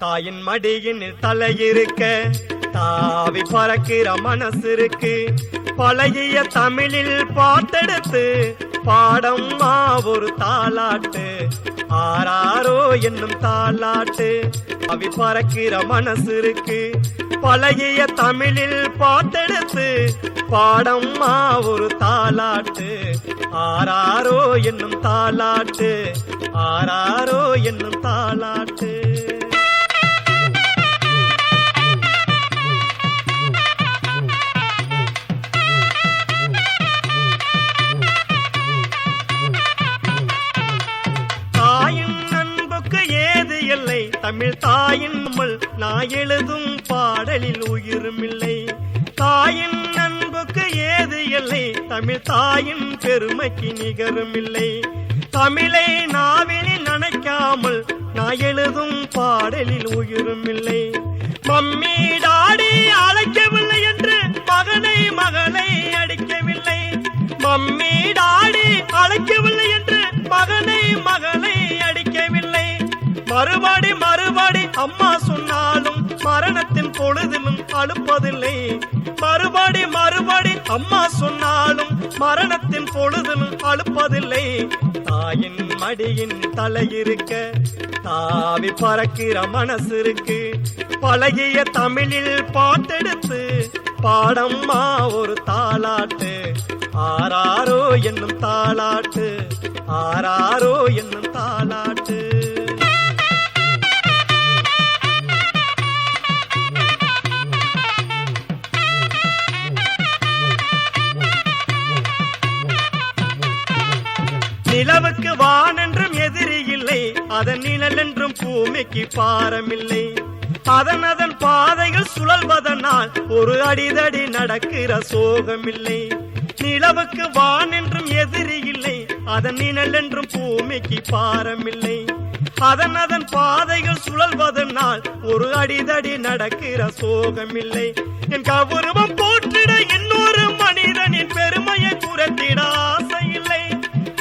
தாயின் மடியின் தலையிருக்க தாவி பறக்கிற மனசு இருக்கு. பழகிய தமிழில் பாட்டெடுத்து பாடம்மா ஒரு தாலாட்டு, ஆராரோ என்னும் தாலாட்டு. தாவி பறக்கிற மனசு இருக்கு. பழகிய தமிழில் பாட்டெடுத்து பாடம்மா ஒரு தாலாட்டு, ஆராரோ என்னும் தாலாட்டு, ஆராரோ என்னும் தாலாட்டு. தமிழ் தாயின் நான் எழுதும் பாடலில் உயிரும் இல்லை. தாயின் அன்புக்கு ஏது இல்லை, தமிழ் தாயின் பெருமைக்கு நிகரும் இல்லை. தமிழை நாவினில் நினைக்காமல் நான் எழுதும் பாடலில் உயிரும் இல்லை. மம்மி டாடி அழைக்கவில்லை என்று மகனை மகளை அடிக்கவில்லை. மம்மி டாடி அழைக்கவில்லை என்று மகனை மகளை அடிக்கவில்லை. மறுபடி மறுபடி அம்மா சொன்னாலும் மரணத்தின் பொழுதிலும் அழுப்பதில்லை. மறுபடி மறுபடி அம்மா சொன்னாலும் மரணத்தின் பொழுதிலும் அழுப்பதில்லை. தாயின் மடியின் தலையிருக்க தாவி பறக்கிற மனசு இருக்கு. பழகிய தமிழில் பாட்டெடுத்து பாடம்மா ஒரு தாலாட்டு, ஆராரோ என்னும் தாலாட்டு, ஆராரோ என்னும் தாலாட்டு. நிலவுக்கு வான் என்றும் எதிரி இல்லை, அதன் நிழல் என்றும் பூமிக்கு பாரமில்லை. அதன் அதன் பாதைகள் சுழல்வதனால் ஒரு அடிதடி நடக்கிற சோகமில்லை. நிலவுக்கு வான் என்றும் எதிரி இல்லை, அதன் நிழல் என்றும் பூமிக்கு பாரமில்லை. அதன் அதன் பாதைகள் சுழல்வதனால் ஒரு அடிதடி நடக்கிற சோகமில்லை. என் கௌரவம் போற்றிட இன்னொரு மனிதனின் பெருமையை குறைத்திட ஆசையில்லை.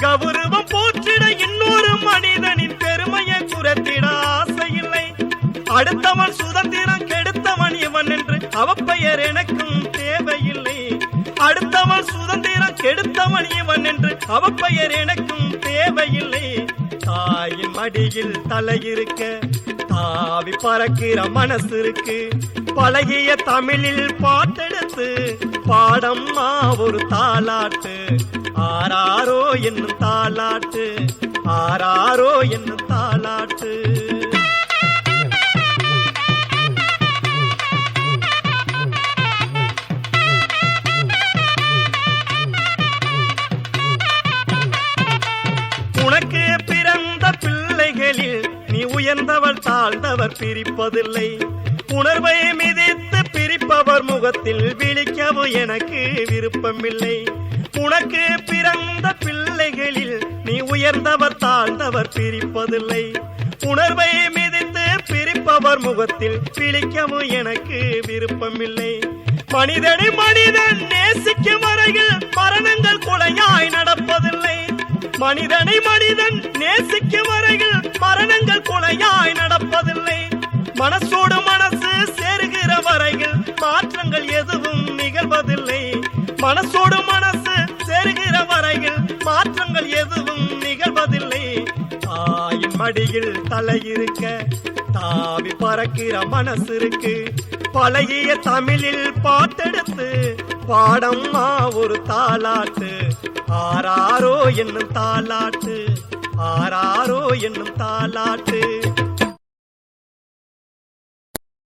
கௌரவம் போற்றிட இன்னொரு மனிதனின் பெருமையை குறைத்திட ஆசையில்லை. அடுத்தவன் சுதந்திரம் கெடுத்தவன் இவன் என்று அவப்பெயர் எனக்கும் தேவையில்லை. அடுத்தவன் சுதந்திரம் கெடுத்தவன் இவன் என்று அவப்பெயர் எனக்கும் தேவையில்லை. தாயின் மடியில் தலையிருக்க தாவி பறக்கிற மனசு இருக்கு. பழகிய தமிழில் பாட்டெடுத்து பாடம்மா ஒரு தாலாட்டு, ஆராரோ என்னும் தாலாட்டு, ஆராரோ என்னும் தாலாட்டு. உனக்கு பிறந்த பிள்ளைகளில் நீ உயர்ந்தவர் தாழ்ந்தவர் பிரிப்பதில்லை. உணர்வை மிதித்து பிரிப்பவர் முகத்தில் விழிக்கவும் எனக்கு விருப்பமில்லை. உனக்கு பிறந்த பிள்ளைகளில் நீ உயர்ந்தவர் தாழ்ந்தவர் பிரிப்பதில்லை. உணர்வை மிதித்து பிரிப்பவர் முகத்தில் விழிக்கவும் எனக்கு விருப்பமில்லை. மனிதனை மனிதன் நேசிக்கும் வரையில் மரணங்கள் கொலையாய் நடப்பதில்லை. மனிதனை மனிதன் நேசிக்கும் வரையில் மரணங்கள் கொலையாய் நடப்பதில்லை. மனசோடு மனசு சேருகிற வரையில் மாற்றங்கள் எதுவும் நிகழ்வதில்லை. மனசோடு மனசு சேருகிற வரையில் மாற்றங்கள் எதுவும் நிகழ்வதில்லை. தாயின் மடியில் தலையிருக்க தாவி பறக்கிற மனசு இருக்கு. பழகிய தமிழில் பாட்டெடுத்து பாடம்மா ஒரு தாலாட்டு, ஆராரோ என்னும் தாலாட்டு, ஆராரோ என்னும் தாலாட்டு.